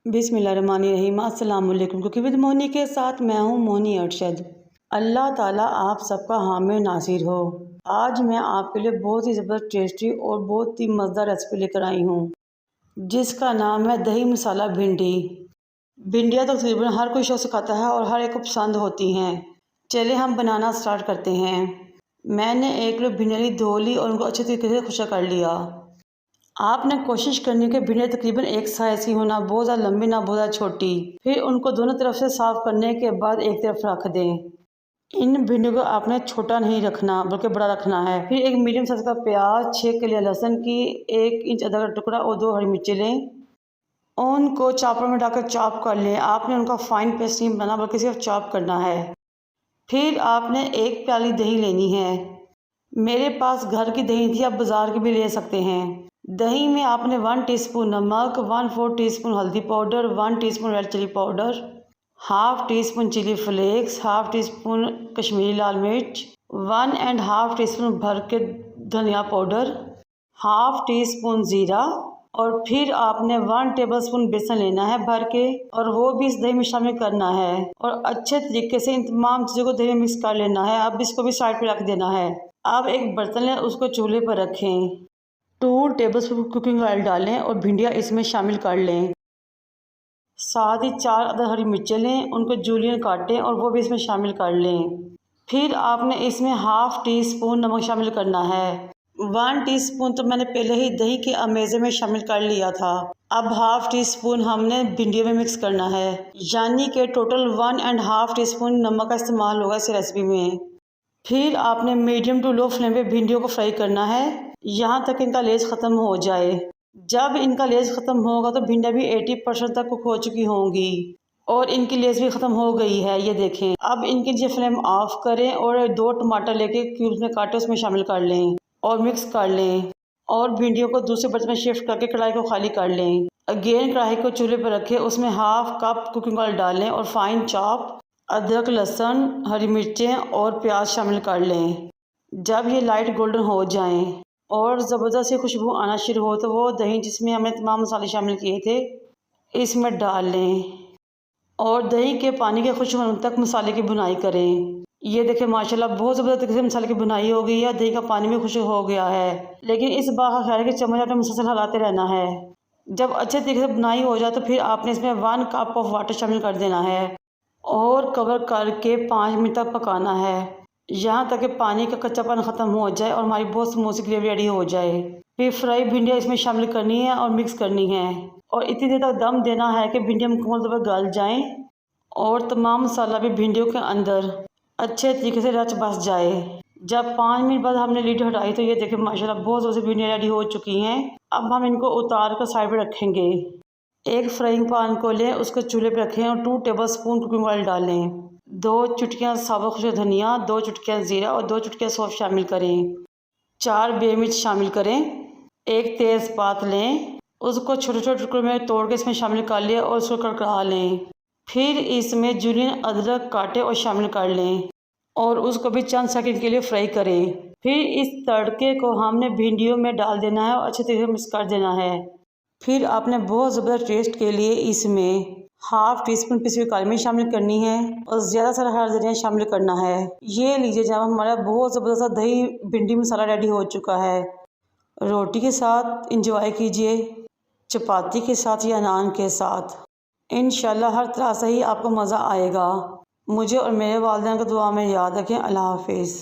बिस्मिल्लाहिर्रहमानिर्रहीम। अस्सलाम वालेकुम। कुकिंग विद मोनी के साथ मैं हूँ मोनी अरशद। अल्लाह ताला आप सबका हामी नासिर हो। आज मैं आपके लिए बहुत ही ज़बरदस्त टेस्टी और बहुत ही मज़ेदार रेसिपी लेकर आई हूँ, जिसका नाम है दही मसाला भिंडी। भिंडियाँ तो तकरीबन हर कोई शौक़ से खाता है और हर एक को पसंद होती हैं। चलिए हम बनाना स्टार्ट करते हैं। मैंने 1 किलो भिंडियाँ धो ली और उनको अच्छे तरीके से खुशक कर लिया। आपने कोशिश करनी कि भिंडियाँ तकरीबन एक साइज़ की हो, ना बहुत ज़्यादा लंबी ना बहुत ज़्यादा छोटी। फिर उनको दोनों तरफ से साफ़ करने के बाद एक तरफ रख दें। इन भिंडियों को आपने छोटा नहीं रखना बल्कि बड़ा रखना है। फिर एक मीडियम साइज़ का प्याज, 6 कलियाँ लहसुन की, 1 इंच अदरक का टुकड़ा और 2 हरी मिर्ची लें। उनको चॉपर में डालकर चॉप कर लें। आपने उनका फाइन पेस्ट नहीं बनाना बल्कि सिर्फ चॉप करना है। फिर आपने 1 प्याली दही लेनी है। मेरे पास घर की दही थी, आप बाज़ार की भी ले सकते हैं। दही में आपने 1 टीस्पून नमक, 1/4 टीस्पून हल्दी powder, 1 teaspoon red chilli powder, half teaspoon chilli flakes, half teaspoon Kashmiri लाल मिर्च, 1 एंड हाफ टीस्पून भर के धनिया पाउडर, हाफ टीस्पून ज़ीरा और फिर आपने 1 टेबलस्पून बेसन लेना है भर के और वो भी इस दही में शामिल करना है और अच्छे तरीके से इन तमाम चीज़ों को दही में मिक्स कर लेना है। अब इसको भी साइड पे रख देना है। अब एक बर्तन लें, उसको चूल्हे पर रखें। 2 टेबलस्पून कुकिंग ऑयल डालें और भिंडियाँ इसमें शामिल कर लें। साथ ही 4 अदर हरी मिर्चें लें, उनको जूलियन काटें और वो भी इसमें शामिल कर लें। फिर आपने इसमें हाफ टी स्पून नमक शामिल करना है। 1 टीस्पून तो मैंने पहले ही दही के अमेज़े में शामिल कर लिया था। अब हाफ टी स्पून हमने भिंडियों में मिक्स करना है, यानी कि total 1 and half tea spoon नमक का इस्तेमाल होगा इस रेसिपी में। फिर आपने मीडियम टू लो फ्लेम पे भिंडियों को फ्राई करना है, यहाँ तक इनका लेस ख़त्म हो जाए। जब इनका लेस ख़त्म होगा तो भिंडियाँ भी 80% तक कुक हो चुकी होंगी और इनकी लेस भी ख़त्म हो गई है, ये देखें। अब इनकी नीचे फ्लेम ऑफ करें और 2 टमाटर लेके क्यूब्स में काटे उसमें शामिल कर लें और मिक्स कर लें और भिंडियों को दूसरे बर्तन में शिफ्ट करके कढ़ाई को खाली कर लें। अगेन कढ़ाई को चूल्हे पर रखें, उसमें हाफ कप कुकिंग ऑयल डालें और फाइन चॉप अदरक, लहसुन, हरी मिर्चें और प्याज शामिल कर लें। जब ये लाइट गोल्डन हो जाएं और ज़बरदस्त सी खुशबू आना शुरू हो तो वो दही जिसमें हमने तमाम मसाले शामिल किए थे इसमें डाल लें और दही के पानी के खुश्क होने तक मसाले की भुनाई करें। ये देखें माशाल्लाह बहुत ज़बरदस्त तरीके से मसाले की भुनाई हो गई है, दही का पानी भी खुश्क हो गया है। लेकिन इस बात का ख्याल है कि चम्मच आपने मुसलसल हिलाते रहना है। जब अच्छे तरीके से भुनाई हो जाए तो फिर आपने इसमें 1 कप ऑफ वाटर शामिल कर देना है और कवर करके 5 मिनट तक पकाना है, यहाँ तक कि पानी का कच्चापन ख़त्म हो जाए और हमारी बहुत स्मूथ सी ग्रेवी रेडी हो जाए। फिर फ्राई भिंडियाँ इसमें शामिल करनी है और मिक्स करनी है और इतनी देर तक दम देना है कि भिंडियाँ मुकम्मल तौर पर गल जाएँ और तमाम मसाला भी भिंडियों के अंदर अच्छे तरीके से रच बस जाए। जब 5 मिनट बाद हमने लीड हटाई तो ये देखें माशाल्लाह बहुत ज़्यादा भिंडियाँ रेडी हो चुकी हैं। अब हम इनको उतार कर साइड पर रखेंगे। एक फ्राइंग पैन को लें, उसको चूल्हे पर रखें और 2 टेबलस्पून कुकिंग ऑयल डालें। 2 चुटकियाँ साबुत खुश्क धनिया, 2 चुटकियाँ ज़ीरा और 2 चुटकियाँ सौंफ शामिल करें। 4 बे मिर्च शामिल करें। एक तेज़पात लें, उसको छोटे छोटे टुकड़ों में तोड़ के इसमें शामिल कर लिया और उसको कड़का लें। फिर इसमें जूलियन अदरक काटे और शामिल कर लें और उसको भी चंद सेकंड के लिए फ्राई करें। फिर इस तड़के को हमने भिंडियों में डाल देना है और अच्छे तरीके से मिक्स कर देना है। फिर आपने बहुत ज़बरदस्त टेस्ट के लिए इसमें हाफ टी स्पून पिसी हुई काली मिर्च शामिल करनी है और ज़्यादा सारा हरा धनिया शामिल करना है। ये लीजिए जब हमारा बहुत ज़बरदस्त दही भिंडी मसाला रेडी हो चुका है। रोटी के साथ इंजॉय कीजिए, चपाती के साथ या नान के साथ। इंशाल्लाह हर तरह से ही आपको मज़ा आएगा। मुझे और मेरे वालिदैन को दुआ में याद रखें। अल्लाह हाफिज़।